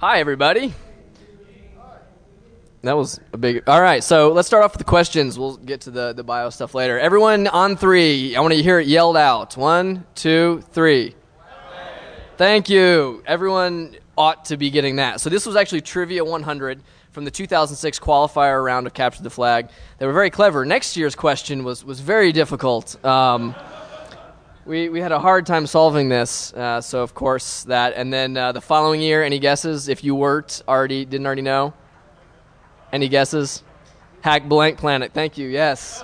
Hi, everybody. That was a big... All right, so let's start off with the questions. We'll get to the bio stuff later. Everyone on three, I want to hear it yelled out. 1, 2, 3. Thank you. Everyone ought to be getting that. So this was actually Trivia 100 from the 2006 qualifier round of Capture the Flag. They were very clever. Next year's question was very difficult. We had a hard time solving this, so of course that. And then the following year, any guesses? If you didn't already know? Any guesses? Hack Blank Planet. Thank you. Yes.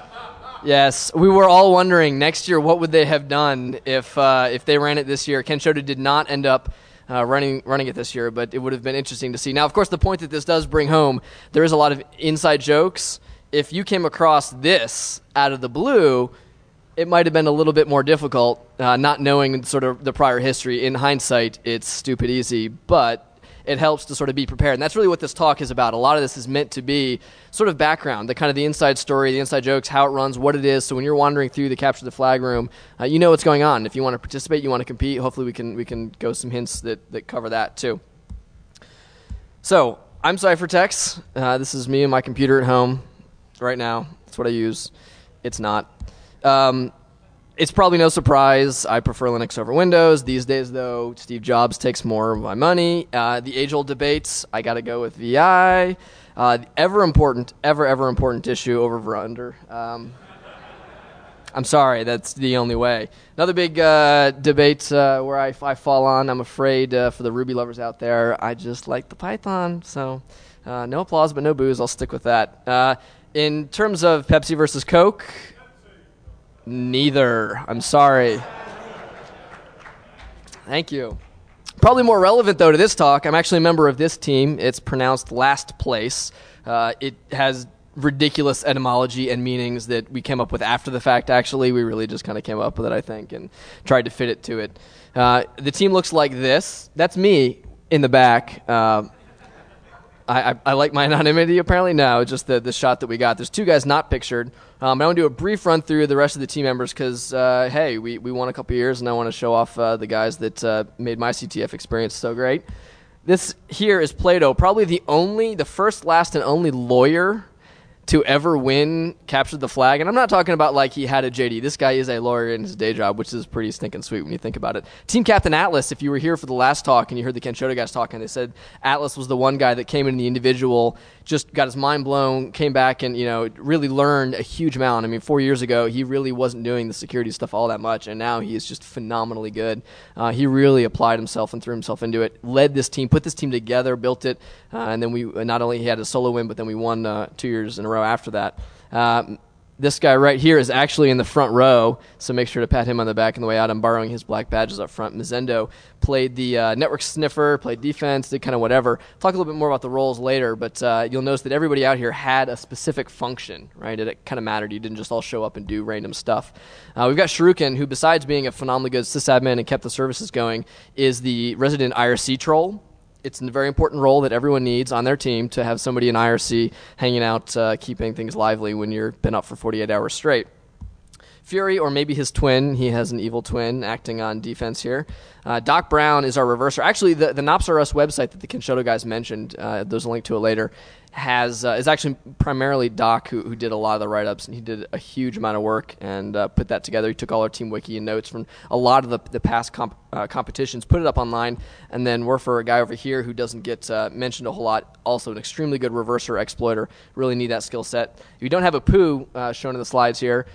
Yes. We were all wondering next year what would they have done if they ran it this year. Ken Shota did not end up running it this year, but it would have been interesting to see. Now, of course, the point that this does bring home, there is a lot of inside jokes. If you came across this out of the blue, it might have been a little bit more difficult, not knowing sort of the prior history. In hindsight, it's stupid easy, but it helps to sort of be prepared. And that's really what this talk is about. A lot of this is meant to be sort of background, the kind of the inside story, the inside jokes, how it runs, what it is. So when you're wandering through the Capture the Flag room, you know what's going on. If you want to participate, you want to compete, hopefully we can go some hints that cover that too. So I'm Psifertex. This is me and my computer at home right now. That's what I use. It's not. It's probably no surprise I prefer Linux over Windows. These days, though, Steve Jobs takes more of my money. The age-old debates, I got to go with VI. The ever important issue over under. I'm sorry, that's the only way. Another big debate where I fall on, I'm afraid, for the Ruby lovers out there, I just like the Python. So no applause, but no boos. I'll stick with that. In terms of Pepsi versus Coke, neither. I'm sorry. Thank you. Probably more relevant, though, to this talk, I'm actually a member of this team. It's pronounced last place. It has ridiculous etymology and meanings that we came up with after the fact, actually. We really just kind of came up with it, I think, and tried to fit it to it. The team looks like this. That's me in the back. I like my anonymity, apparently. No, just the shot that we got. There's two guys not pictured. I want to do a brief run through the rest of the team members because, hey, we won a couple years, and I want to show off the guys that made my CTF experience so great. This here is Plato, probably the first, last, and only lawyer to ever win Capture the Flag. And I'm not talking about like he had a JD. This guy is a lawyer in his day job, which is pretty stinking sweet when you think about it. Team Captain Atlas, if you were here for the last talk and you heard the Ken Shota guys talking, they said Atlas was the one guy that came in the individual, just got his mind blown, came back and, really learned a huge amount. I mean, 4 years ago, he really wasn't doing the security stuff all that much, and now he is just phenomenally good. He really applied himself and threw himself into it, led this team, put this team together, built it, and then we not only he had a solo win, but then we won 2 years in a row after that. This guy right here is actually in the front row, so make sure to pat him on the back on the way out. I'm borrowing his black badges up front. Mizendo played the network sniffer, played defense, did kind of whatever. Talk a little bit more about the roles later, but you'll notice that everybody out here had a specific function, right? It kind of mattered. You didn't just all show up and do random stuff. We've got Shuriken, who besides being a phenomenally good sysadmin and kept the services going, is the resident IRC troll. It's a very important role that everyone needs on their team to have somebody in IRC hanging out, keeping things lively when you've been up for 48 hours straight. Fury, or maybe his twin, he has an evil twin acting on defense here. Doc Brown is our reverser. Actually, the Nops R Us website that the Ken Shota guys mentioned, there's a link to it later, is actually primarily Doc who did a lot of the write-ups, and he did a huge amount of work and put that together. He took all our team wiki and notes from a lot of the past competitions, put it up online, and then we're for a guy over here who doesn't get mentioned a whole lot, also an extremely good reverser exploiter. Really need that skill set. If you don't have a poo shown in the slides here,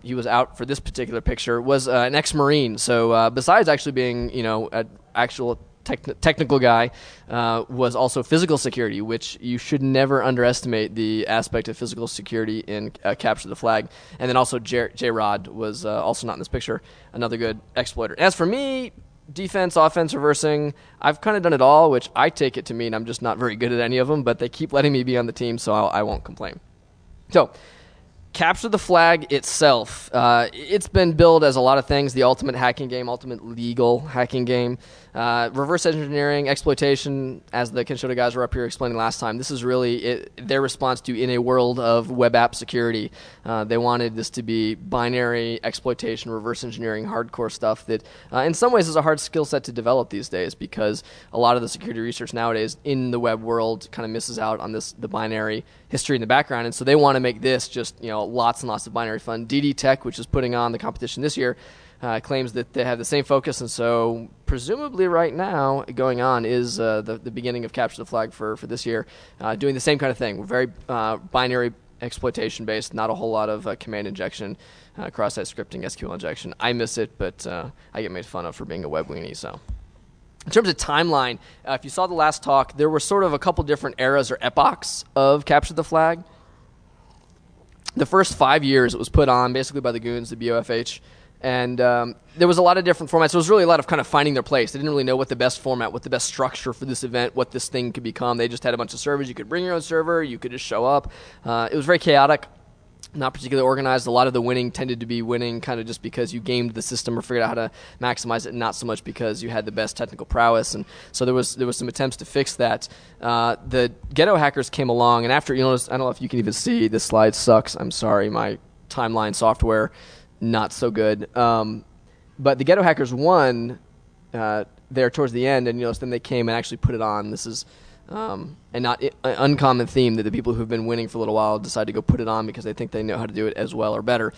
he was out for this particular picture, was an ex-Marine. So besides actually being, an actual technical guy, was also physical security, which you should never underestimate the aspect of physical security in Capture the Flag. And then also J-Rod was also not in this picture, another good exploiter. As for me, defense, offense, reversing, I've kind of done it all, which I take it to mean I'm just not very good at any of them, but they keep letting me be on the team, so I won't complain. So Capture the Flag itself, it's been billed as a lot of things: the ultimate hacking game, ultimate legal hacking game, reverse engineering, exploitation, as the Kenshoto guys were up here explaining last time. This is really their response to in a world of web app security. They wanted this to be binary exploitation, reverse engineering, hardcore stuff that in some ways is a hard skill set to develop these days, because a lot of the security research nowadays in the web world kind of misses out on the binary history in the background, and so they want to make this just lots and lots of binary fun. DD Tech, which is putting on the competition this year, claims that they have the same focus, and so presumably right now going on is the beginning of Capture the Flag for this year, doing the same kind of thing. We're very binary exploitation based, not a whole lot of command injection, cross-site scripting, SQL injection. I miss it, but I get made fun of for being a web weenie, so. In terms of timeline, if you saw the last talk, there were sort of a couple different eras or epochs of Capture the Flag. The first 5 years it was put on basically by the goons, the BOFH, and there was a lot of different formats. There was really a lot of kind of finding their place. They didn't really know what the best format, what the best structure for this event, what this thing could become. They just had a bunch of servers. You could bring your own server. You could just show up. It was very chaotic, not particularly organized. A lot of the winning tended to be winning kind of just because you gamed the system or figured out how to maximize it, not so much because you had the best technical prowess. And so there was some attempts to fix that. The ghetto hackers came along, and after, I don't know if you can even see, this slide sucks. I'm sorry, my timeline software, not so good. But the ghetto hackers won there towards the end, and then they came and actually put it on. This is and not an uncommon theme that the people who've been winning for a little while decide to go put it on because they think they know how to do it as well or better.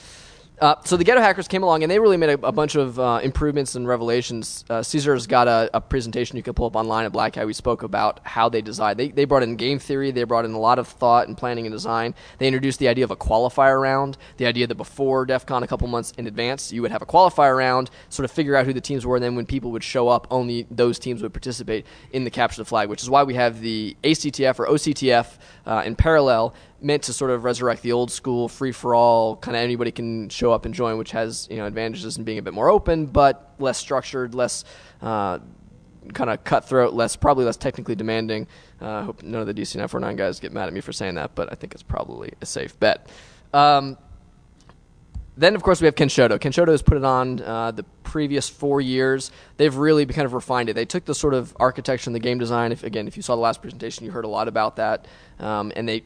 So the ghetto hackers came along, and they really made a bunch of improvements and revelations. Caesar's got a presentation you can pull up online at Black Hat. We spoke about how they designed. They brought in game theory. They brought in a lot of thought and planning and design. They introduced the idea of a qualifier round, the idea that before Defcon, a couple months in advance, you would have a qualifier round, sort of figure out who the teams were, and then when people would show up, only those teams would participate in the Capture the Flag, which is why we have the ACTF or OCTF in parallel, meant to sort of resurrect the old school free-for-all, kind of anybody can show up and join, which has advantages in being a bit more open, but less structured, less kind of cutthroat, probably less technically demanding. I hope none of the DC 949 guys get mad at me for saying that, but I think it's probably a safe bet. Then, of course, we have Kenshoto. Kenshoto has put it on the previous 4 years. They've really kind of refined it. They took the sort of architecture and the game design. If you saw the last presentation, you heard a lot about that, and they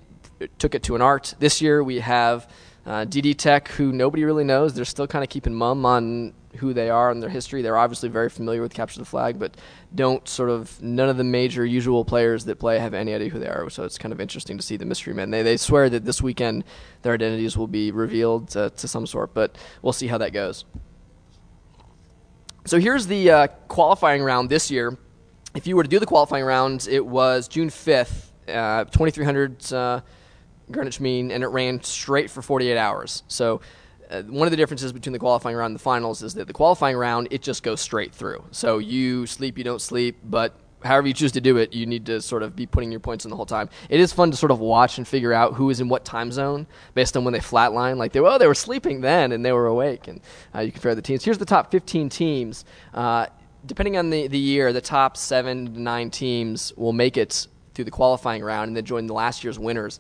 took it to an art. This year we have DD Tech, who nobody really knows. They're still kind of keeping mum on who they are and their history. They're obviously very familiar with Capture the Flag, but none of the major usual players that play have any idea who they are. So it's kind of interesting to see the mystery men. They swear that this weekend their identities will be revealed to some sort, but we'll see how that goes. So here's the qualifying round this year. If you were to do the qualifying round, it was June 5th, 2300 Greenwich mean, and it ran straight for 48 hours. So one of the differences between the qualifying round and the finals is that the qualifying round, it just goes straight through. So you sleep, you don't sleep, but however you choose to do it, you need to sort of be putting your points in the whole time. It is fun to sort of watch and figure out who is in what time zone based on when they flatline. Like, they were sleeping then and they were awake, and you compare the teams. Here's the top 15 teams. Depending on the year, the top 7 to 9 teams will make it through the qualifying round and then join the last year's winners.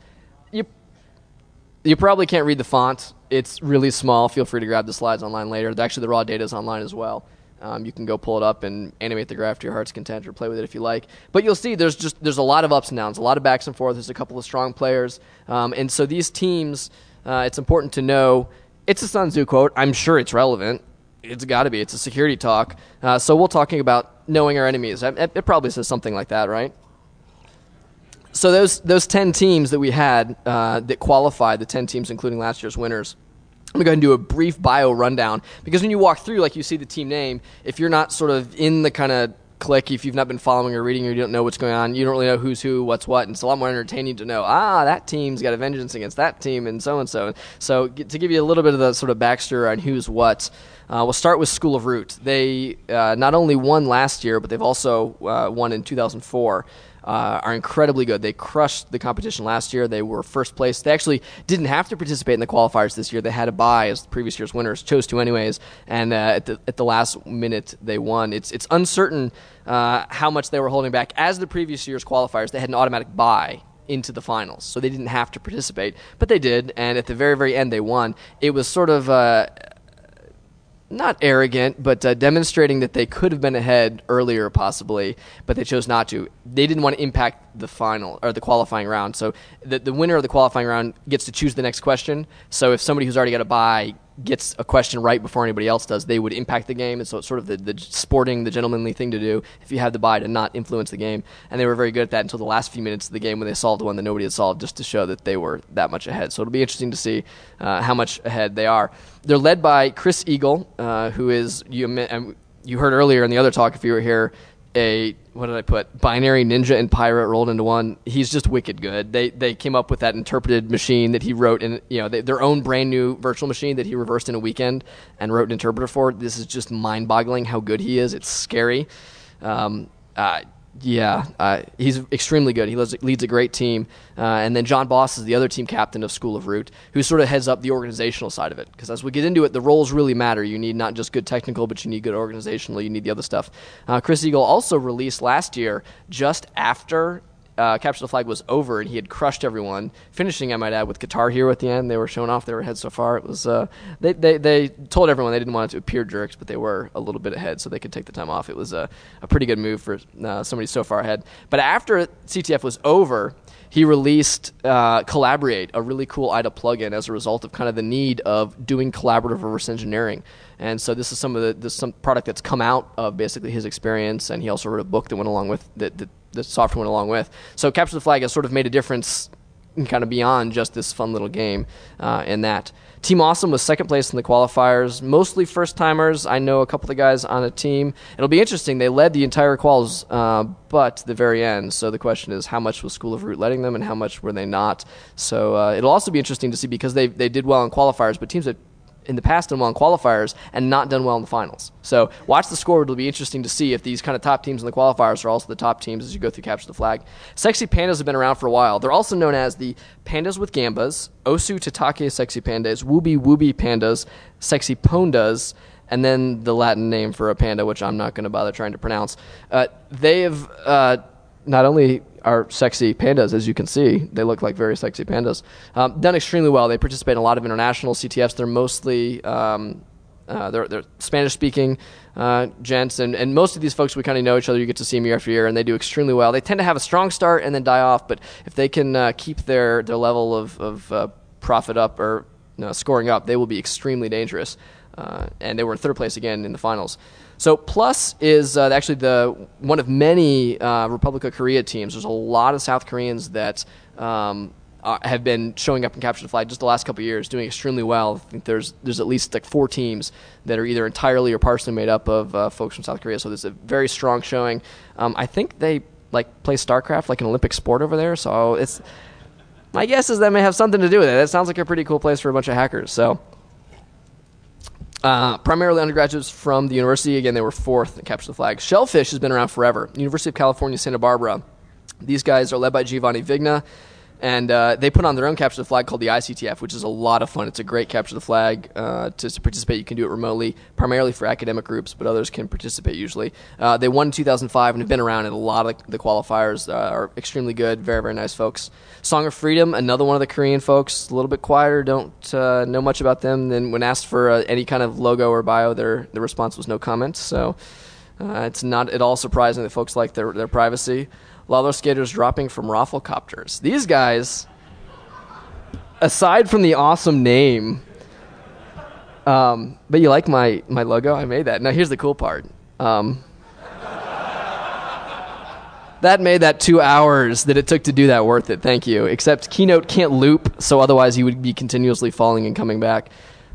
You probably can't read the font. It's really small. Feel free to grab the slides online later. Actually, the raw data is online as well. You can go pull it up and animate the graph to your heart's content or play with it if you like. But you'll see there's a lot of ups and downs, a lot of backs and forth. There's a couple of strong players. And so these teams, it's important to know, it's a Sun Tzu quote. I'm sure it's relevant. It's got to be. It's a security talk. So we're talking about knowing our enemies. It probably says something like that, right? So those 10 teams that we had that qualified, the 10 teams including last year's winners, I'm going to go ahead and do a brief bio rundown, because when you walk through, like, you see the team name, if you're not sort of in the kind of click, if you've not been following or reading or you don't know what's going on, you don't really know who's who, what's what, and it's a lot more entertaining to know, that team's got a vengeance against that team and so-and-so. So to give you a little bit of the sort of backstory on who's what, we'll start with School of Root. They not only won last year, but they've also won in 2004. Are incredibly good. They crushed the competition last year. They were first place. They actually didn't have to participate in the qualifiers this year. They had a bye as the previous year's winners, chose to anyways, and at the last minute they won. It's uncertain how much they were holding back. As the previous year's qualifiers, they had an automatic bye into the finals. So they didn't have to participate, but they did, and at the very, very end they won. It was sort of not arrogant, but demonstrating that they could have been ahead earlier possibly, but they chose not to. They didn't want to impact the final or the qualifying round. So the winner of the qualifying round gets to choose the next question. So if somebody who's already got a bye gets a question right before anybody else does, they would impact the game. And so it's sort of the sporting, the gentlemanly thing to do if you have the bye to not influence the game. And they were very good at that until the last few minutes of the game when they solved the one that nobody had solved, just to show that they were that much ahead. So it'll be interesting to see how much ahead they are. They're led by Chris Eagle, who is, you heard earlier in the other talk if you were here, what did I put? Binary ninja and pirate rolled into one. He's just wicked good. They came up with that interpreted machine that he wrote in, their own brand new virtual machine that he reversed in a weekend and wrote an interpreter for. This is just mind-boggling how good he is. It's scary. He's extremely good. He leads a great team. And then John Boss is the other team captain of School of Root, who sort of heads up the organizational side of it. Because as we get into it, the roles really matter. You need not just good technical, but you need good organizational. You need the other stuff. Chris Eagle also released last year, just after Capture the Flag was over, and he had crushed everyone, finishing, I might add, with Guitar Hero at the end. They were showing off they were ahead so far. It was they told everyone they didn't want it to appear jerks, but they were a little bit ahead, so they could take the time off. It was a pretty good move for somebody so far ahead. But after CTF was over, he released Collaborate, a really cool IDA plugin as a result of kind of the need of doing collaborative reverse engineering. And so this is some product that's come out of basically his experience, and he also wrote a book that went along with the software went along with. So Capture the Flag has sort of made a difference kind of beyond just this fun little game in that. Team Awesome was second place in the qualifiers, mostly first-timers. I know a couple of the guys on a team. It'll be interesting. They led the entire quals, but the very end. So the question is, how much was School of Root letting them, and how much were they not? So it'll also be interesting to see, because they did well in qualifiers, but teams that in the past done well in qualifiers and not done well in the finals. So watch the score. It'll be interesting to see if these kind of top teams in the qualifiers are also the top teams as you go through Capture the Flag. Sexy Pandas have been around for a while. They're also known as the Pandas with Gambas, Osu Tatake Sexy Pandas, Wooby Wooby Pandas, Sexy Pondas, and then the Latin name for a panda, which I'm not going to bother trying to pronounce. They have not only are sexy pandas, as you can see. They look like very sexy pandas. Done extremely well. They participate in a lot of international CTFs. They're mostly they're Spanish-speaking gents, and most of these folks, we kind of know each other. You get to see them year after year, and they do extremely well. They tend to have a strong start and then die off, but if they can keep their level of profit up or scoring up, they will be extremely dangerous. And they were in third place again in the finals. So Plus is actually one of many Republic of Korea teams. There's a lot of South Koreans that have been showing up in Capture the Flag just the last couple of years, doing extremely well. I think there's at least like 4 teams that are either entirely or partially made up of folks from South Korea. So there's a very strong showing. I think they play StarCraft like an Olympic sport over there. So my guess is that may have something to do with it. That sounds like a pretty cool place for a bunch of hackers. So. Primarily undergraduates from the university. Again, they were 4th in Capture the Flag. Shellfish has been around forever. University of California, Santa Barbara. These guys are led by Giovanni Vigna, and they put on their own Capture the Flag called the ICTF, which is a lot of fun. It's a great Capture the Flag. To participate, you can do it remotely, primarily for academic groups, but others can participate usually. They won in 2005 and have been around in a lot of the qualifiers. Are extremely good, very, very nice folks. Song of Freedom, another one of the Korean folks, a little bit quieter, don't know much about them. Then when asked for any kind of logo or bio, their response was no comment. So it's not at all surprising that folks like their privacy. Lollerskaters dropping from roflcopters. These guys, aside from the awesome name, but you like my logo? I made that. Now here's the cool part. That made that 2 hours that it took to do that worth it. Thank you. Except Keynote can't loop, so otherwise he would be continuously falling and coming back.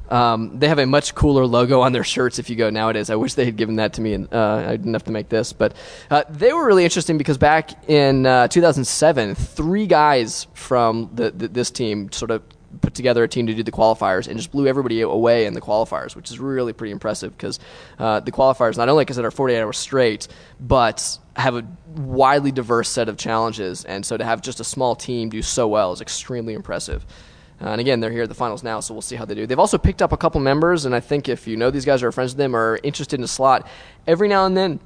They have a much cooler logo on their shirts if you go nowadays. I wish they had given that to me, and I didn't have to make this. But they were really interesting because back in 2007, 3 guys from this team sort of put together a team to do the qualifiers and just blew everybody away in the qualifiers, which is really pretty impressive because the qualifiers, not only because they're 48 hours straight, but have a widely diverse set of challenges. And so to have just a small team do so well is extremely impressive. And again, they're here at the finals now, so we'll see how they do. They've also picked up a couple members, and I think if you know these guys or are friends with them or are interested in a slot, every now and then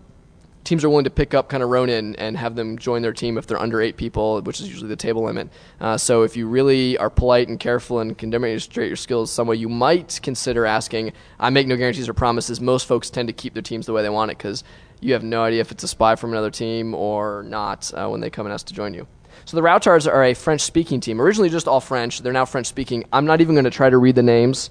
teams are willing to pick up kind of Ronin and have them join their team if they're under 8 people, which is usually the table limit. So if you really are polite and careful and can demonstrate your skills some way, you might consider asking. I make no guarantees or promises. Most folks tend to keep their teams the way they want it because you have no idea if it's a spy from another team or not when they come and ask to join you. So the Routards are a French-speaking team. Originally just all French. They're now French-speaking. I'm not even going to try to read the names.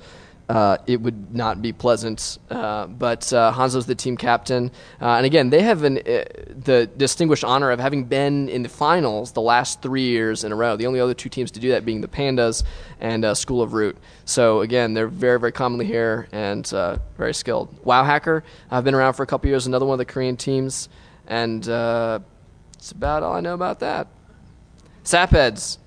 It would not be pleasant, but Hanzo's the team captain. And again, they have the distinguished honor of having been in the finals the last 3 years in a row. The only other 2 teams to do that being the Pandas and School of Root. So again, they're very, very commonly here and very skilled. WoW Hacker, I've been around for a couple years, another one of the Korean teams, and it's about all I know about that. Sapheads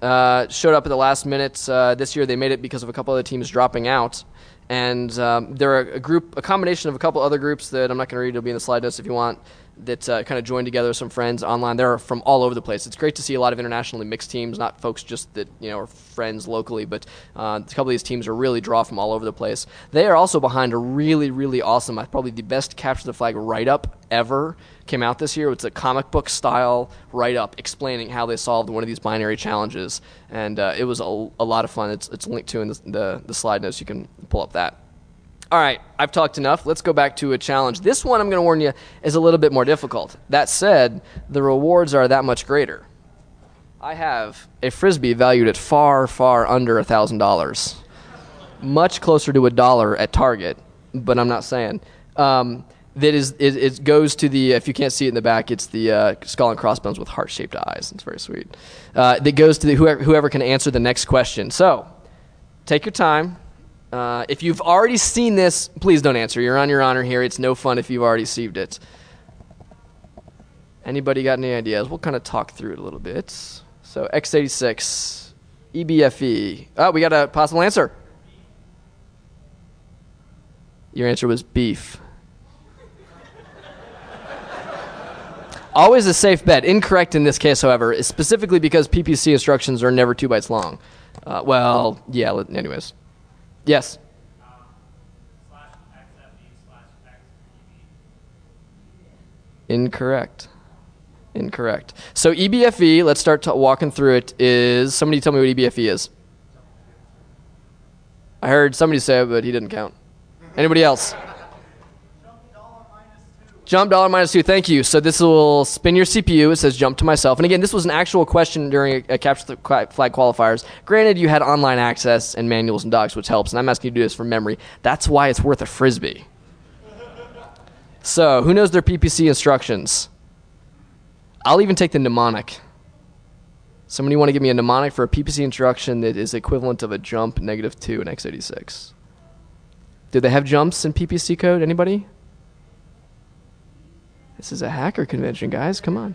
showed up at the last minute. This year they made it because of a couple other teams dropping out. And they're a combination of a couple other groups that I'm not going to read. It'll be in the slide notes if you want, that kind of joined together with some friends online. They're from all over the place. It's great to see a lot of internationally mixed teams, not folks just that are friends locally, but a couple of these teams are really draw from all over the place. They are also behind a really, really awesome, probably the best Capture the Flag write-up ever. Came out this year. It's a comic book style write-up explaining how they solved one of these binary challenges, and it was a lot of fun. It's linked to in the slide notes. You can pull up that. All right, I've talked enough. Let's go back to a challenge. This one, I'm going to warn you, is a little bit more difficult. That said, the rewards are that much greater. I have a Frisbee valued at far, far under $1,000. Much closer to $1 at Target, but I'm not saying. It goes to the, if you can't see it in the back, it's the skull and crossbones with heart-shaped eyes. It's very sweet. That goes to whoever can answer the next question. So, take your time. If you've already seen this, please don't answer. You're on your honor here. It's no fun if you've already received it. Anybody got any ideas? We'll kind of talk through it a little bit. So, x86, EBFE. Oh, we got a possible answer. Your answer was beef. Always a safe bet. Incorrect in this case, however, specifically because PPC instructions are never 2 bytes long. Well, yeah, anyways. Yes? Incorrect. So EBFE, let's start walking through it, is, somebody tell me what EBFE is. I heard somebody say it, but he didn't count. Anybody else? Jump $-2, thank you. So this will spin your CPU. It says jump to myself. And again, this was an actual question during a Capture the Flag qualifiers. Granted, you had online access and manuals and docs, which helps, and I'm asking you to do this from memory. That's why it's worth a Frisbee. So, who knows their PPC instructions? I'll even take the mnemonic. Somebody want to give me a mnemonic for a PPC instruction that is equivalent of a jump -2 in x86? Do they have jumps in PPC code? Anybody? This is a hacker convention, guys. Come on.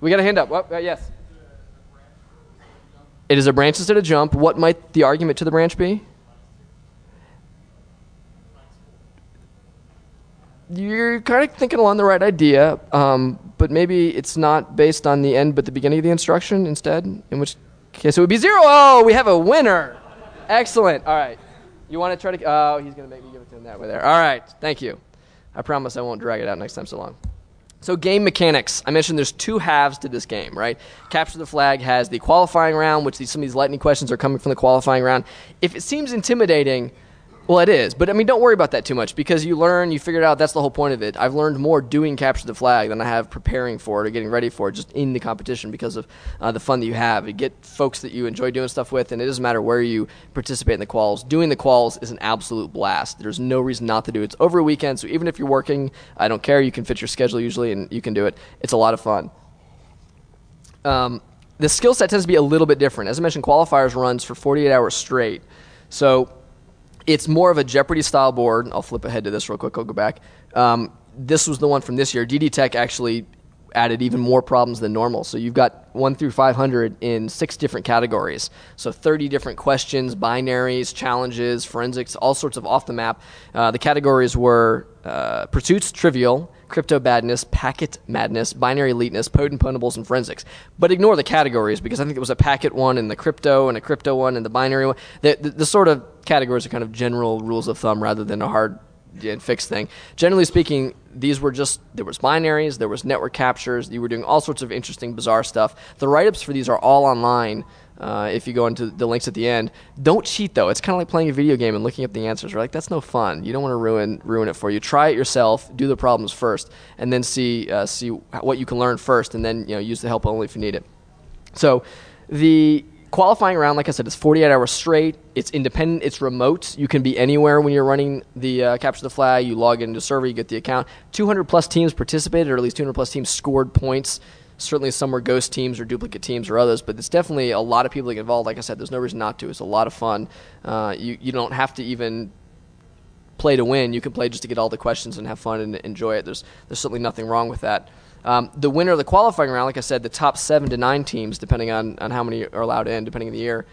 We got a hand up. Yes. It is a branch instead of jump. What might the argument to the branch be? You're kind of thinking along the right idea, but maybe it's not based on the end but the beginning of the instruction instead, in which case it would be 0. Oh, we have a winner. Excellent. All right. You want to try to... Oh, he's going to make me give it to him that way there. All right. Thank you. I promise I won't drag it out next time so long. So game mechanics. I mentioned there's 2 halves to this game, right? Capture the Flag has the qualifying round, which some of these lightning questions are coming from the qualifying round. If it seems intimidating, well, it is. But, I mean, don't worry about that too much because you learn, you figure it out. That's the whole point of it. I've learned more doing Capture the Flag than I have preparing for it or getting ready for it just in the competition because of the fun that you have. You get folks that you enjoy doing stuff with, and it doesn't matter where you participate in the quals. Doing the quals is an absolute blast. There's no reason not to do it. It's over a weekend, so even if you're working, I don't care. You can fit your schedule usually, and you can do it. It's a lot of fun. The skill set tends to be a little bit different. As I mentioned, qualifiers runs for 48 hours straight. So it's more of a Jeopardy-style board. I'll flip ahead to this real quick. I'll go back. This was the one from this year. DD Tech actually added even more problems than normal. So you've got 1 through 500 in 6 different categories. So 30 different questions, binaries, challenges, forensics, all sorts of off the map. The categories were pursuits, trivial, crypto badness, packet madness, binary eliteness, potent potables, and forensics. But ignore the categories because I think it was a packet one and the crypto and a crypto one and the binary one. The sort of categories are kind of general rules of thumb rather than a hard and fix thing. Generally speaking, there was binaries, there was network captures, you were doing all sorts of interesting, bizarre stuff. The write-ups for these are all online. If you go into the links at the end, don't cheat though. It's kind of like playing a video game and looking up the answers. Right? That's no fun. You don't want to ruin it for you. Try it yourself. Do the problems first, and then see what you can learn first, and then use the help only if you need it. So the qualifying round, like I said, is 48 hours straight. It's independent. It's remote. You can be anywhere when you're running the capture the flag. You log into the server. You get the account. 200 plus teams participated, or at least 200 plus teams scored points. Certainly some were ghost teams or duplicate teams or others, but it's definitely a lot of people that get involved. Like I said, there's no reason not to. It's a lot of fun. You don't have to even play to win. You can play just to get all the questions and have fun and enjoy it. There's certainly nothing wrong with that. The winner of the qualifying round, like I said, the top 7 to 9 teams, depending on how many are allowed in, depending on the year,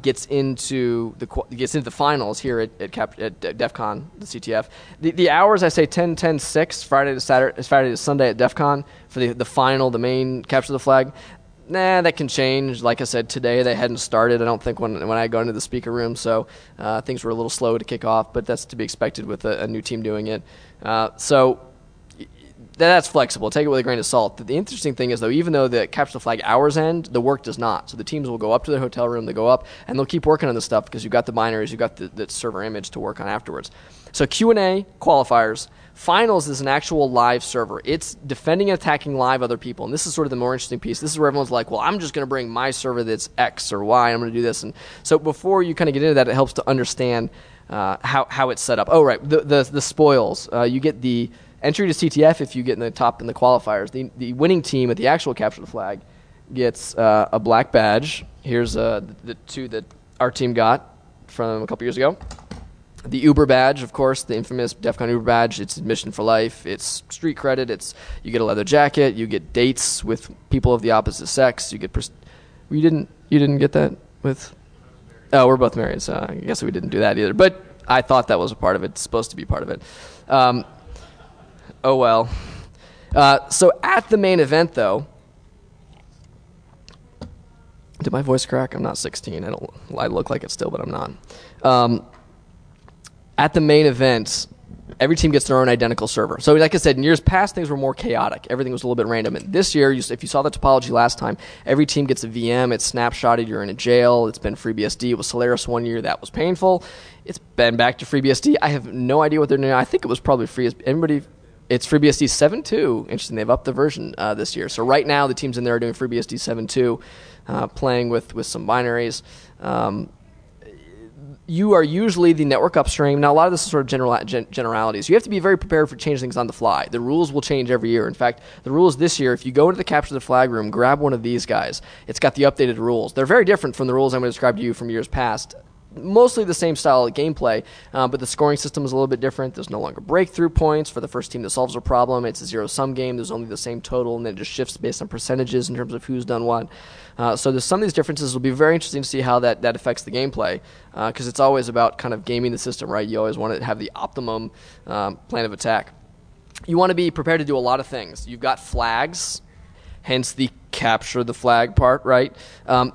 gets into the finals here at Defcon, the CTF. The hours, I say 10, 10, 6, Friday to Sunday at Defcon for the final, the main capture the flag. That can change. Like I said, today they hadn't started, I don't think, when I got into the speaker room, so things were a little slow to kick off, but that's to be expected with a new team doing it. So that's flexible. Take it with a grain of salt. The interesting thing is, though, even though the capture the flag hours end, the work does not. So the teams will go up to their hotel room, they go up, and they'll keep working on this stuff because you've got the binaries, you've got the server image to work on afterwards. So Q&A, qualifiers. Finals is an actual live server. It's defending and attacking live other people, and this is sort of the more interesting piece. This is where everyone's like, well, I'm just going to bring my server that's X or Y, I'm going to do this. And so before you kind of get into that, it helps to understand how it's set up. Oh, right, the spoils. You get the entry to CTF if you get in the top in the qualifiers. The winning team at the actual capture the flag gets a black badge. Here's the 2 that our team got from a couple years ago. The Uber badge, of course, the infamous DEFCON Uber badge. It's admission for life. It's street credit. You get a leather jacket. You get dates with people of the opposite sex. You get you didn't get that with. Oh, we're both married, so I guess we didn't do that either. But I thought that was a part of it. It's supposed to be part of it. Oh well. So at the main event, though, did my voice crack? I'm not 16. I look like it still, but I'm not. At the main event, every team gets their own identical server. So like I said, in years past, things were more chaotic. Everything was a little bit random. And this year, if you saw the topology last time, every team gets a VM. It's snapshotted. You're in a jail. It's been FreeBSD. It was Solaris one year. That was painful. It's been back to FreeBSD. I have no idea what they're doing. I think it was probably it's FreeBSD 7.2. Interesting. They've upped the version this year. So right now, the teams in there are doing FreeBSD 7.2, playing with some binaries. You are usually the network upstream. Now, a lot of this is sort of generalities. You have to be very prepared for changing things on the fly. The rules will change every year. In fact, the rules this year, if you go into the capture the flag room, grab one of these guys. It's got the updated rules. They're very different from the rules I'm going to describe to you from years past. Mostly the same style of gameplay, but the scoring system is a little bit different. There's no longer breakthrough points for the first team that solves a problem. It's a zero-sum game. There's only the same total, and then it just shifts based on percentages in terms of who's done what. So there's some of these differences. Will be very interesting to see how that affects the gameplay, because it's always about kind of gaming the system, right? You always want to have the optimum plan of attack. You want to be prepared to do a lot of things. You've got flags, hence the capture the flag part, right?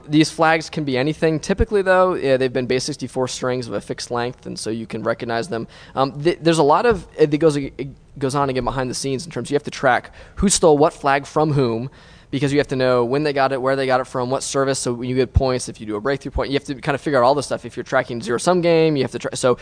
These flags can be anything. Typically, though, they've been base 64 strings of a fixed length, and so you can recognize them. There's a lot of it goes on again behind the scenes in terms you have to track who stole what flag from whom, because you have to know when they got it, where they got it from, what service. So when you get points, if you do a breakthrough point, you have to kind of figure out all this stuff. If you're tracking zero-sum game, you have to so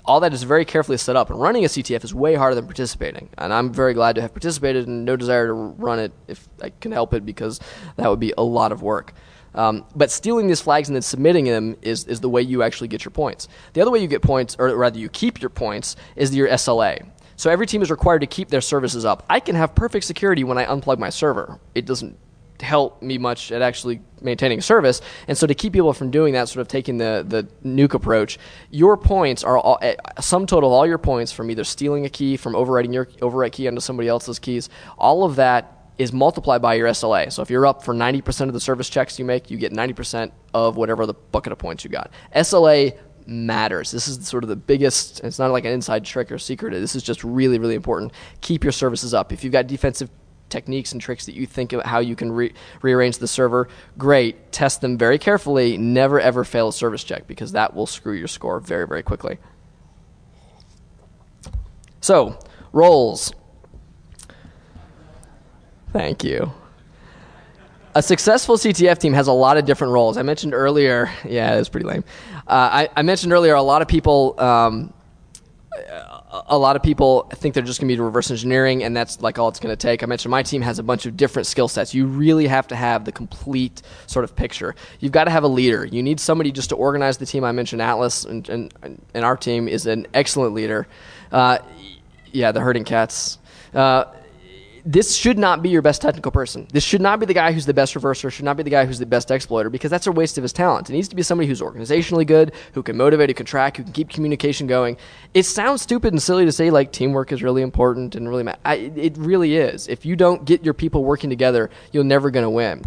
all that is very carefully set up. And running a CTF is way harder than participating. And I'm very glad to have participated and no desire to run it if I can help it, because that would be a lot of work. But stealing these flags and then submitting them is the way you actually get your points. The other way you get points, or rather you keep your points, is your SLA. So every team is required to keep their services up. I can have perfect security when I unplug my server. It doesn't help me much at actually maintaining service. And so to keep people from doing that, sort of taking the nuke approach, your points are all, sum total of all your points from either stealing a key, from overwriting your overwrite key onto somebody else's keys, all of that is multiplied by your SLA. So if you're up for 90% of the service checks you make, you get 90% of whatever the bucket of points you got. SLA matters. This is sort of the biggest, it's not like an inside trick or secret. This is just really, really important. Keep your services up. If you've got defensive techniques and tricks that you think of how you can rearrange the server, great. Test them very carefully. Never, ever fail a service check, because that will screw your score very, very quickly. So, roles. Thank you. A successful CTF team has a lot of different roles. I mentioned earlier, yeah, it was pretty lame. I mentioned earlier a lot of people think they're just going to be reverse engineering, and that's like all it's going to take. I mentioned my team has a bunch of different skill sets. You really have to have the complete sort of picture. You've got to have a leader. You need somebody just to organize the team. I mentioned Atlas, and our team is an excellent leader. Yeah, the herding cats. This should not be your best technical person. This should not be the guy who's the best reverser, should not be the guy who's the best exploiter, because that's a waste of his talent. It needs to be somebody who's organizationally good, who can motivate, who can track, who can keep communication going. It sounds stupid and silly to say, like, teamwork is really important and really it really is. If you don't get your people working together, you're never going to win.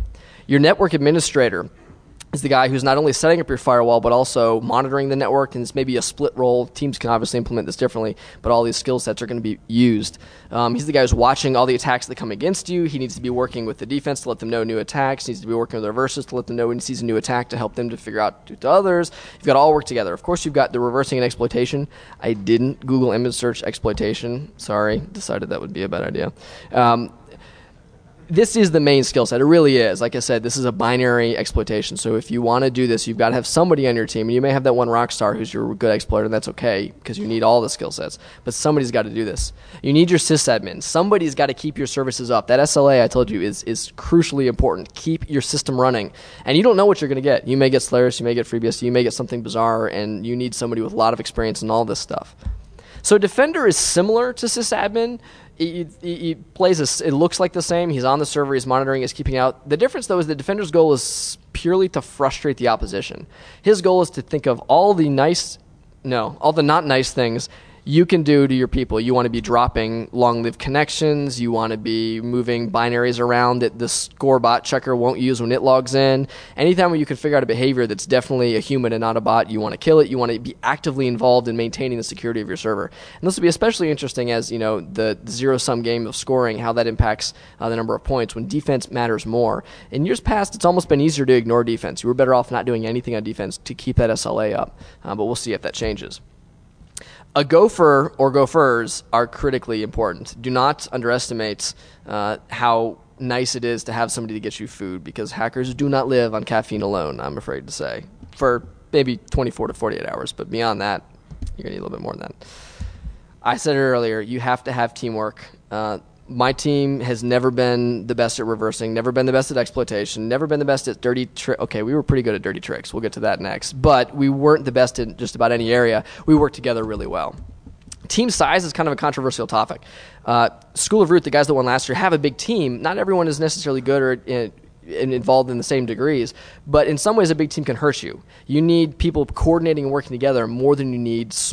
Your network administrator is the guy who's not only setting up your firewall, but also monitoring the network, and it's maybe a split role. Teams can obviously implement this differently, but all these skill sets are going to be used. He's the guy who's watching all the attacks that come against you. He needs to be working with the defense to let them know new attacks. He needs to be working with the reversers to let them know when he sees a new attack to help them to figure out to others. You've got to all work together. Of course, you've got the reversing and exploitation. I didn't Google image search exploitation. Sorry, decided that would be a bad idea. This is the main skill set. It really is. Like I said, this is a binary exploitation. So if you want to do this, you've got to have somebody on your team. And you may have that one rock star who's your good exploiter, and that's okay because you need all the skill sets. But somebody's got to do this. You need your sysadmin. Somebody's got to keep your services up. That SLA, I told you, is crucially important. Keep your system running. And you don't know what you're going to get. You may get Solaris, you may get FreeBSD, you may get something bizarre, and you need somebody with a lot of experience in all this stuff. So Defender is similar to sysadmin. He plays it looks like the same. He's on the server. He's monitoring. He's keeping out. The difference, though, is the Defender's goal is purely to frustrate the opposition. His goal is to think of all the not nice things you can do to your people. You want to be dropping long-lived connections. You want to be moving binaries around that the score bot checker won't use when it logs in. Anytime where you can figure out a behavior that's definitely a human and not a bot, you want to kill it. You want to be actively involved in maintaining the security of your server. And this will be especially interesting as, the zero-sum game of scoring, how that impacts the number of points when defense matters more. In years past, it's almost been easier to ignore defense. You were better off not doing anything on defense to keep that SLA up. But we'll see if that changes. A gopher or gophers are critically important. Do not underestimate how nice it is to have somebody to get you food, because hackers do not live on caffeine alone, I'm afraid to say, for maybe 24 to 48 hours. But beyond that, you're going to need a little bit more than that. I said it earlier, you have to have teamwork. My team has never been the best at reversing, never been the best at exploitation, never been the best at dirty tricks. Okay, we were pretty good at dirty tricks. We'll get to that next. But we weren't the best in just about any area. We worked together really well. Team size is kind of a controversial topic. School of Root, the guys that won last year, have a big team. Not everyone is necessarily good or involved in the same degrees, but in some ways a big team can hurt you. You need people coordinating and working together more than you need just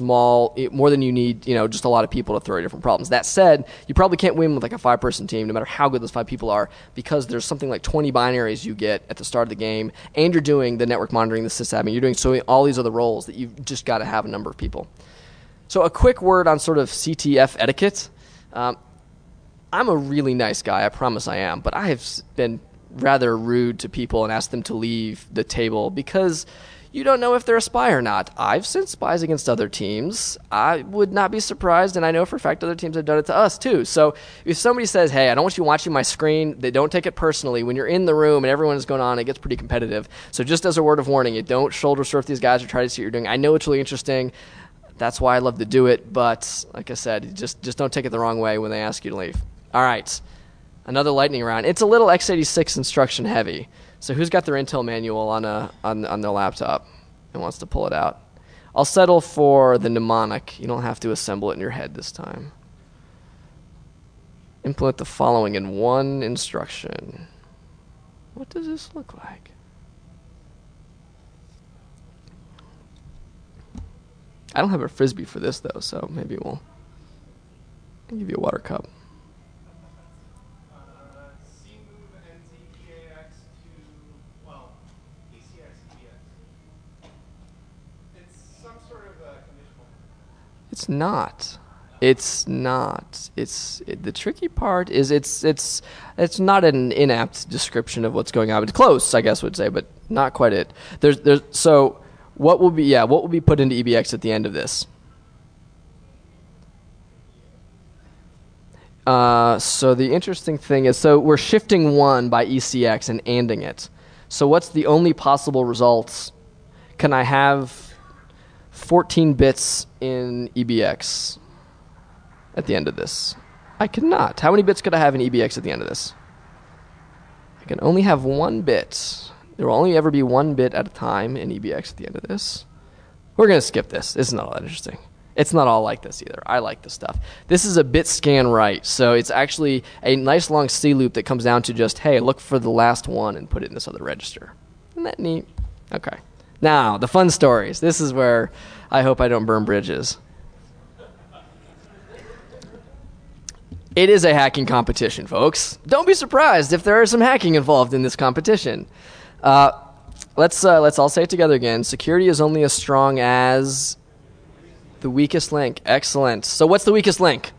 a lot of people to throw different problems. That said, you probably can't win with like a 5-person team, no matter how good those 5 people are, because there's something like 20 binaries you get at the start of the game, and you're doing the network monitoring, the sysadmin, you're doing all these other roles that you've just got to have a number of people. So a quick word on sort of CTF etiquette. I'm a really nice guy, I promise I am, but I have been rather rude to people and ask them to leave the table because you don't know if they're a spy or not. I've sent spies against other teams. I would not be surprised, and I know for a fact other teams have done it to us too. So if somebody says, hey, I don't want you watching my screen, they don't take it personally. When you're in the room and everyone is going on, it gets pretty competitive. So just as a word of warning, you don't shoulder surf these guys or try to see what you're doing. I know it's really interesting. That's why I love to do it, but like I said, just don't take it the wrong way when they ask you to leave. All right. Another lightning round. It's a little x86 instruction heavy. So who's got their Intel manual on their laptop and wants to pull it out? I'll settle for the mnemonic. You don't have to assemble it in your head this time. Implement the following in one instruction. What does this look like? I don't have a Frisbee for this though, so maybe I'll give you a water cup. It's not. The tricky part is it's not an inapt description of what's going on. It's close, I guess would say, but not quite it. So what will be put into EBX at the end of this? So the interesting thing is, so we're shifting 1 by ECX and ANDing it. So what's the only possible results? Can I have 14 bits in EBX at the end of this? I cannot. How many bits could I have in EBX at the end of this? I can only have 1 bit. There will only ever be 1 bit at a time in EBX at the end of this. We're going to skip this. It's not all that interesting. It's not all like this either. I like this stuff. This is a bit scan write, so it's actually a nice long C loop that comes down to just, hey, look for the last one and put it in this other register. Isn't that neat? Okay. Now, the fun stories. This is where I hope I don't burn bridges. It is a hacking competition, folks. Don't be surprised if there is some hacking involved in this competition. Let's all say it together again. Security is only as strong as the weakest link. Excellent. So what's the weakest link?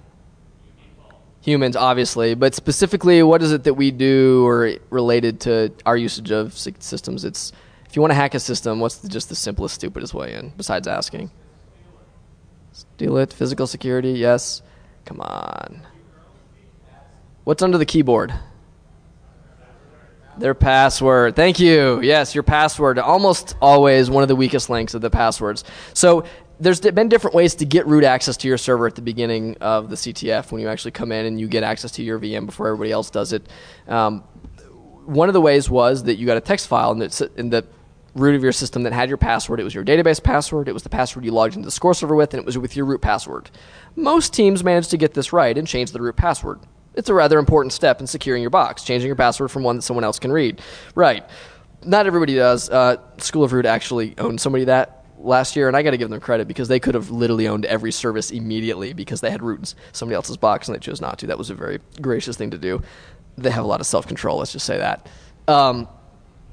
Humans, obviously. But specifically, what is it that we do or related to our usage of systems? It's, if you want to hack a system, what's just the simplest, stupidest way in, besides asking? Steal it. Physical security, yes. Come on. What's under the keyboard? Their password. Thank you. Yes, your password. Almost always one of the weakest links of the passwords. So there's been different ways to get root access to your server at the beginning of the CTF when you actually come in and you get access to your VM before everybody else does it. One of the ways was that you got a text file in the root of your system that had your password. It was your database password. It was the password you logged into the score server with, and it was with your root password. Most teams managed to get this right and change the root password. It's a rather important step in securing your box, changing your password from one that someone else can read. Right. Not everybody does. School of Root actually owned somebody that last year, and I got to give them credit because they could have literally owned every service immediately because they had root in somebody else's box and they chose not to. That was a very gracious thing to do. They have a lot of self-control, let's just say that.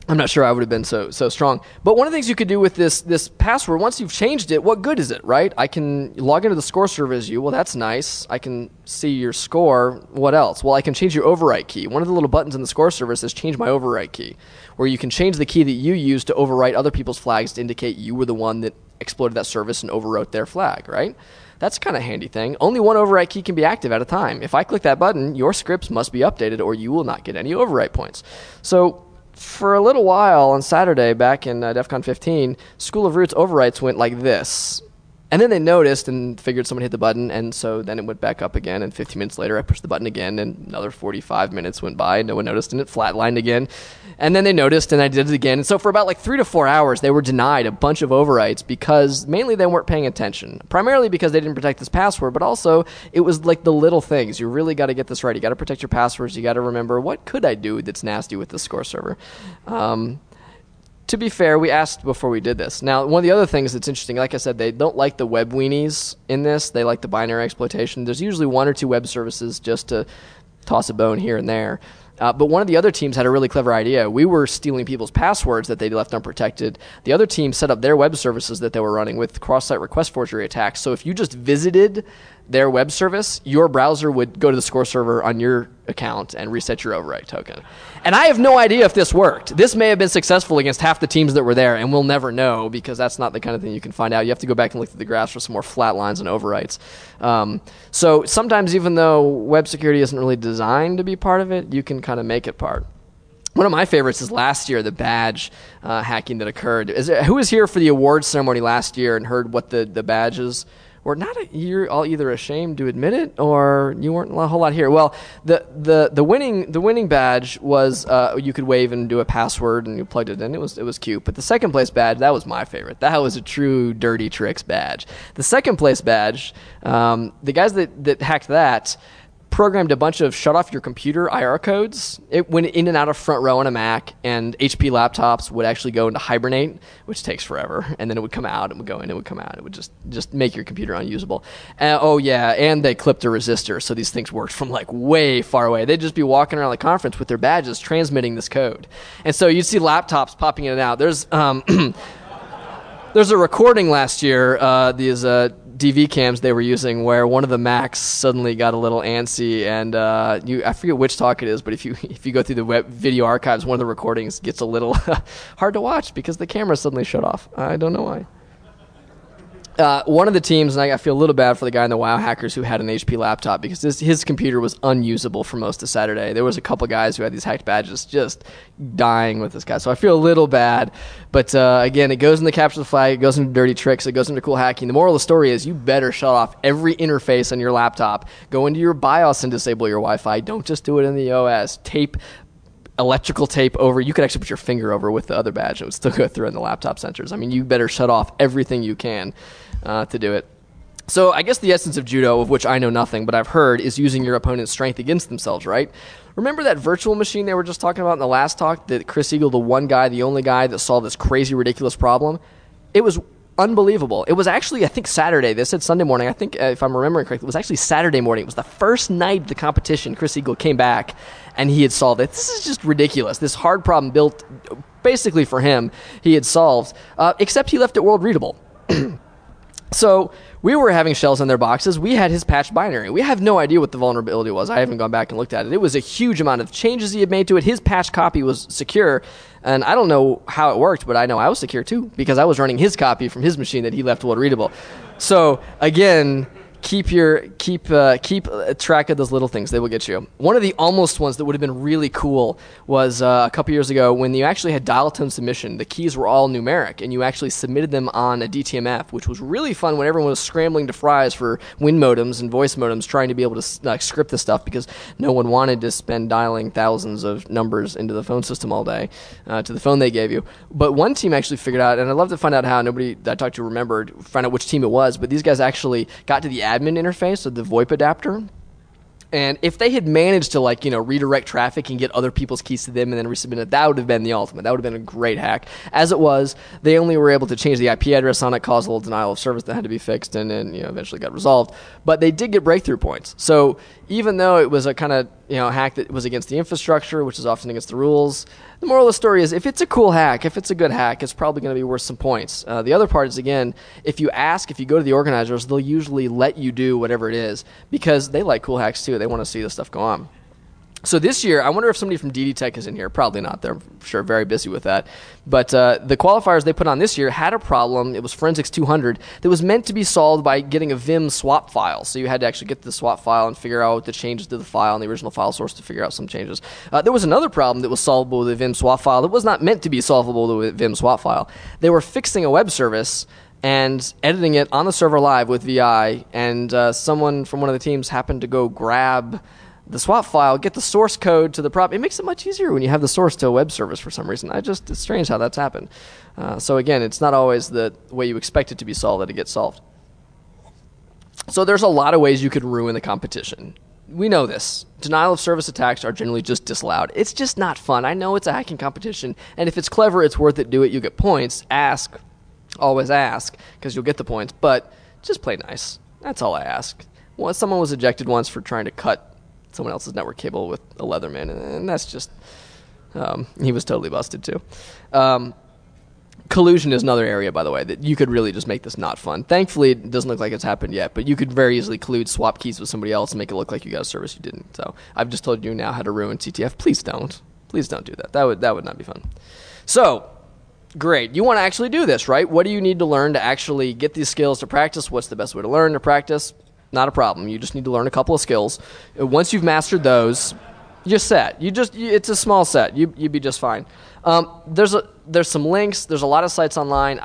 I'm not sure I would have been so strong. But one of the things you could do with this password, once you've changed it, what good is it, right? I can log into the score server as you. Well, that's nice. I can see your score. What else? Well, I can change your overwrite key. One of the little buttons in the score server says change my overwrite key, where you can change the key that you use to overwrite other people's flags to indicate you were the one that exploited that service and overwrote their flag, right? That's kind of a handy thing. Only one overwrite key can be active at a time. If I click that button, your scripts must be updated or you will not get any overwrite points. So for a little while on Saturday back in Defcon 15, School of Root's overwrites went like this. And then they noticed and figured someone hit the button, and so then it went back up again, and 15 minutes later I pushed the button again, and another 45 minutes went by, and no one noticed, and it flatlined again. And then they noticed, and I did it again. And so for about like 3 to 4 hours, they were denied a bunch of overwrites because mainly they weren't paying attention. Primarily because they didn't protect this password, but also it was like the little things. You really got to get this right. You got to protect your passwords. You got to remember, what could I do that's nasty with the score server? To be fair, we asked before we did this. Now, one of the other things that's interesting, like I said, they don't like the web weenies in this. They like the binary exploitation. There's usually 1 or 2 web services just to toss a bone here and there. But one of the other teams had a really clever idea. We were stealing people's passwords that they left unprotected. The other team set up their web services that they were running with cross-site request forgery attacks. So if you just visited their web service, your browser would go to the score server on your account and reset your overwrite token. And I have no idea if this worked. This may have been successful against half the teams that were there, and we'll never know because that's not the kind of thing you can find out. You have to go back and look at the graphs for some more flat lines and overwrites. So sometimes even though web security isn't really designed to be part of it, you can kind of make it part. One of my favorites is last year, the badge hacking that occurred. Who was here for the awards ceremony last year and heard what the badges were? You're all either ashamed to admit it or you weren't a whole lot here. Well, the winning badge was you could wave and do a password and you plugged it in. It was cute. But the second place badge, that was my favorite. That was a true dirty tricks badge. The second place badge, the guys that hacked that programmed a bunch of shut off your computer IR codes. It went in and out of front row on a Mac, and HP laptops would actually go into hibernate, which takes forever, and then it would come out, it would go in, it would come out. It would just make your computer unusable. And they clipped a resistor, so these things worked from like way far away. They'd just be walking around the conference with their badges transmitting this code. And so you'd see laptops popping in and out. There's a recording last year, these DV cams they were using, where one of the Macs suddenly got a little antsy, and I forget which talk it is, but if you go through the web video archives, one of the recordings gets a little hard to watch because the camera suddenly shut off. I don't know why. One of the teams, and I feel a little bad for the guy in the WoW Hackers who had an HP laptop because his computer was unusable for most of Saturday. There was a couple guys who had these hacked badges just dying with this guy. So I feel a little bad. But again, it goes into Capture the Flag, it goes into Dirty Tricks, it goes into Cool Hacking. The moral of the story is you better shut off every interface on your laptop. Go into your BIOS and disable your Wi-Fi. Don't just do it in the OS. Tape electrical tape over. You could actually put your finger over with the other badge and it would still go through in the laptop sensors. I mean, you better shut off everything you can to do it. So I guess the essence of judo, of which I know nothing, but I've heard, is using your opponent's strength against themselves, right? Remember that virtual machine they were just talking about in the last talk, that Chris Eagle, the one guy, the only guy that solved this crazy, ridiculous problem? It was unbelievable. It was actually, I think, Saturday. They said Sunday morning. I think, if I'm remembering correctly, it was actually Saturday morning. It was the first night of the competition. Chris Eagle came back, and he had solved it. This is just ridiculous. This hard problem built basically for him, he had solved, except he left it world readable. So we were having shells in their boxes. We had his patched binary. We have no idea what the vulnerability was. I haven't gone back and looked at it. It was a huge amount of changes he had made to it. His patched copy was secure, and I don't know how it worked, but I know I was secure too because I was running his copy from his machine that he left world readable. So again, keep track of those little things. They will get you. One of the almost ones that would have been really cool was a couple years ago when you actually had dial tone submission. The keys were all numeric, and you actually submitted them on a DTMF, which was really fun when everyone was scrambling to fries for WIN modems and voice modems trying to be able to script this stuff because no one wanted to spend dialing thousands of numbers into the phone system all day to the phone they gave you. But one team actually figured out, and I'd love to find out how, nobody that I talked to remembered, find out which team it was, but these guys actually got to the admin interface of the VoIP adapter, and if they had managed to redirect traffic and get other people's keys to them and then resubmit it, that would have been the ultimate. That would have been a great hack. As it was, they only were able to change the IP address on it, cause a little denial of service that had to be fixed, and then eventually got resolved. But they did get breakthrough points. So even though it was a kind of hack that was against the infrastructure, which is often against the rules, the moral of the story is if it's a cool hack, if it's a good hack, it's probably going to be worth some points. The other part is, again, if you go to the organizers, they'll usually let you do whatever it is because they like cool hacks too. They want to see this stuff go on. So this year, I wonder if somebody from DD Tech is in here. Probably not. They're sure very busy with that. But the qualifiers they put on this year had a problem. It was Forensics 200 that was meant to be solved by getting a Vim swap file. So you had to actually get the swap file and figure out the changes to the file and the original file source to figure out some changes. There was another problem that was solvable with a Vim swap file that was not meant to be solvable with a Vim swap file. They were fixing a web service and editing it on the server live with VI, and someone from one of the teams happened to go grab the swap file, get the source code to the prop. It makes it much easier when you have the source to a web service for some reason. It's strange how that's happened. So again, it's not always the way you expect it to be solved that it gets solved. So there's a lot of ways you could ruin the competition. We know this. Denial of service attacks are generally just disallowed. It's just not fun. I know it's a hacking competition, and if it's clever, it's worth it. Do it. You get points. Ask. Always ask, because you'll get the points. But just play nice. That's all I ask. Well, someone was ejected once for trying to cut someone else's network cable with a Leatherman, and that's just he was totally busted too. Collusion is another area, by the way, that you could really just make this not fun. Thankfully, it doesn't look like it's happened yet, but you could very easily swap keys with somebody else and make it look like you got a service you didn't. So I've just told you now how to ruin CTF. Please don't do that. That would not be fun. So great, you want to actually do this, right? What do you need to learn to actually get these skills to practice? What's the best way to learn to practice? Not a problem. You just need to learn a couple of skills. Once you've mastered those, you're set. It's a small set. You'd be just fine. There's some links. There's a lot of sites online.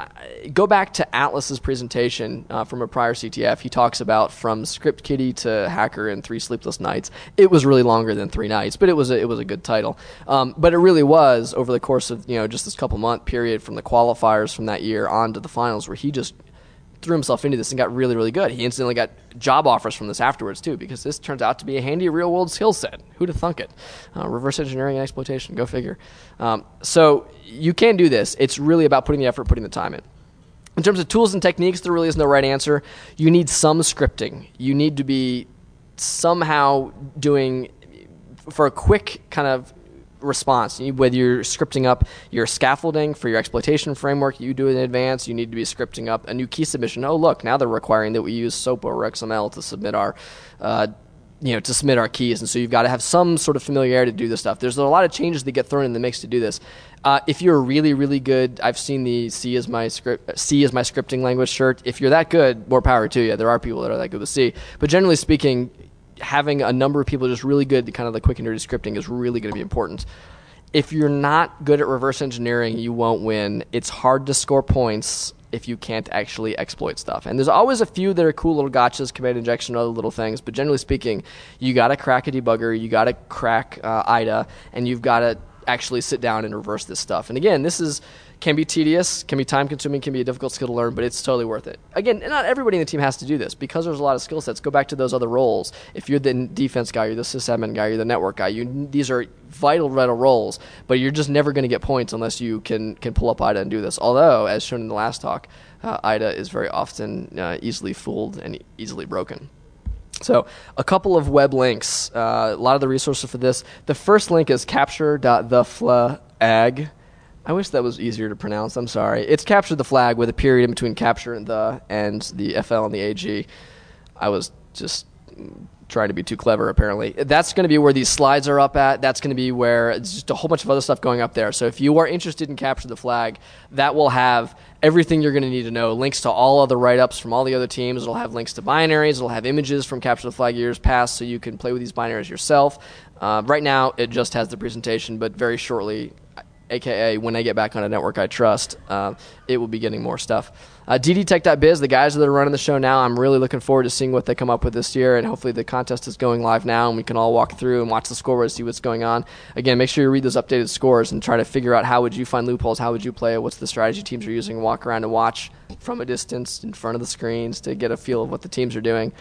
Go back to Atlas's presentation from a prior CTF. He talks about from Script Kiddie to Hacker in 3 Sleepless Nights. It was really longer than 3 nights, but it was a good title. But it really was over the course of just this couple month period from the qualifiers from that year on to the finals where he just threw himself into this and got really, really good. He instantly got job offers from this afterwards, too, because this turns out to be a handy real-world skill set. Who'd have thunk it? Reverse engineering and exploitation, go figure. So you can do this. It's really about putting the effort, putting the time in. In terms of tools and techniques, there really is no right answer. You need some scripting. You need to be somehow doing, for a quick kind of response, whether you're scripting up your scaffolding for your exploitation framework you do in advance, you need to be scripting up a new key submission. Oh, look, now they're requiring that we use SOAP or XML to submit our to submit our keys, and so you've got to have some sort of familiarity to do this stuff. There's a lot of changes that get thrown in the mix to do this. If you're really, really good, I've seen the C is my scripting language shirt. If you're that good, more power to you. There are people that are that good with C, but generally speaking, having a number of people just really good at kind of the quick and dirty scripting is really going to be important. If you're not good at reverse engineering, you won't win. It's hard to score points if you can't actually exploit stuff. And there's always a few that are cool little gotchas, command injection, other little things, but generally speaking, you got to crack a debugger, you got to crack IDA, and you've got to actually sit down and reverse this stuff. And again, this can be tedious, can be time-consuming, can be a difficult skill to learn, but it's totally worth it. Again, not everybody in the team has to do this. Because there's a lot of skill sets, go back to those other roles. If you're the defense guy, you're the sysadmin guy, you're the network guy, these are vital roles, but you're just never going to get points unless you can pull up IDA and do this. Although, as shown in the last talk, IDA is very often easily fooled and easily broken. So a couple of web links, a lot of the resources for this. The first link is capture.theflag. I wish that was easier to pronounce. I'm sorry. It's capture the flag with a period in between capture and the FL and the AG. I was just trying to be too clever, apparently. That's going to be where these slides are up at. That's going to be where it's just a whole bunch of other stuff going up there. So if you are interested in capture the flag, that will have everything you're going to need to know. Links to all other write-ups from all the other teams. It'll have links to binaries. It'll have images from capture the flag years past, so you can play with these binaries yourself. Right now, it just has the presentation, but very shortly, AKA when I get back on a network I trust, it will be getting more stuff. ddtech.biz, the guys that are running the show now, I'm really looking forward to seeing what they come up with this year, and hopefully the contest is going live now, and we can all walk through and watch the scoreboard, see what's going on. Again, make sure you read those updated scores and try to figure out how would you find loopholes, how would you play it, what's the strategy teams are using, walk around and watch from a distance in front of the screens to get a feel of what the teams are doing.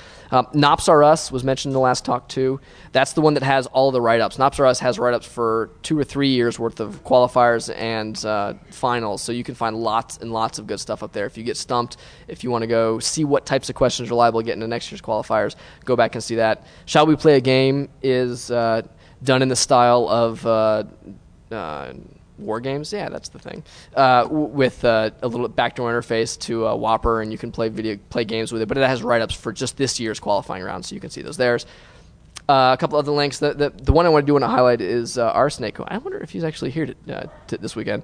Nops R Us was mentioned in the last talk too. That's the one that has all the write-ups. Nops R Us has write-ups for 2 or 3 years worth of qualifiers and finals, so you can find lots and lots of good stuff up there. If you get stumped, if you want to go see what types of questions are liable to get into next year's qualifiers, go back and see that. Shall We Play a Game is done in the style of War Games, yeah, that's the thing. With a little backdoor interface to Whopper, and you can play games with it. But it has write-ups for just this year's qualifying round, so you can see those there. A couple other links. The one I want to highlight is Arsnake. I wonder if he's actually here this weekend.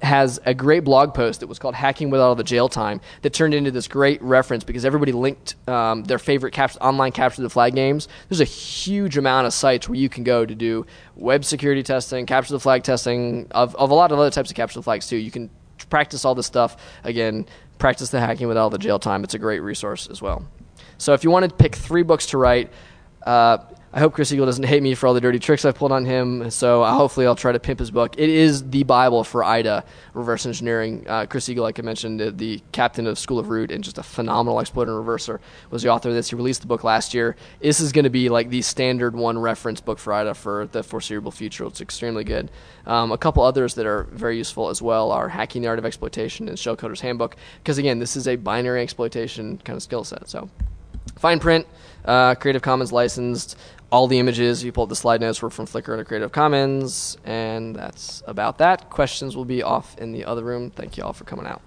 Has a great blog post that was called Hacking Without All the Jail Time that turned into this great reference because everybody linked their favorite online capture the flag games. There's a huge amount of sites where you can go to do web security testing, capture the flag testing, of a lot of other types of capture the flags too. You can practice all this stuff. Again, practice the Hacking Without All the Jail Time. It's a great resource as well. So if you want to pick 3 books to write, I hope Chris Eagle doesn't hate me for all the dirty tricks I've pulled on him, so hopefully I'll try to pimp his book. It is the Bible for IDA reverse engineering. Chris Eagle, like I mentioned, the captain of School of Root and just a phenomenal exploiter and reverser, was the author of this. He released the book last year. This is going to be like the standard one reference book for IDA for the foreseeable future. It's extremely good. A couple others that are very useful as well are Hacking the Art of Exploitation and Shellcoder's Handbook, because again, this is a binary exploitation kind of skill set. So fine print, Creative Commons licensed. All the images, if you pull up the slide notes, were from Flickr and Creative Commons, and that's about that. Questions will be off in the other room. Thank you all for coming out.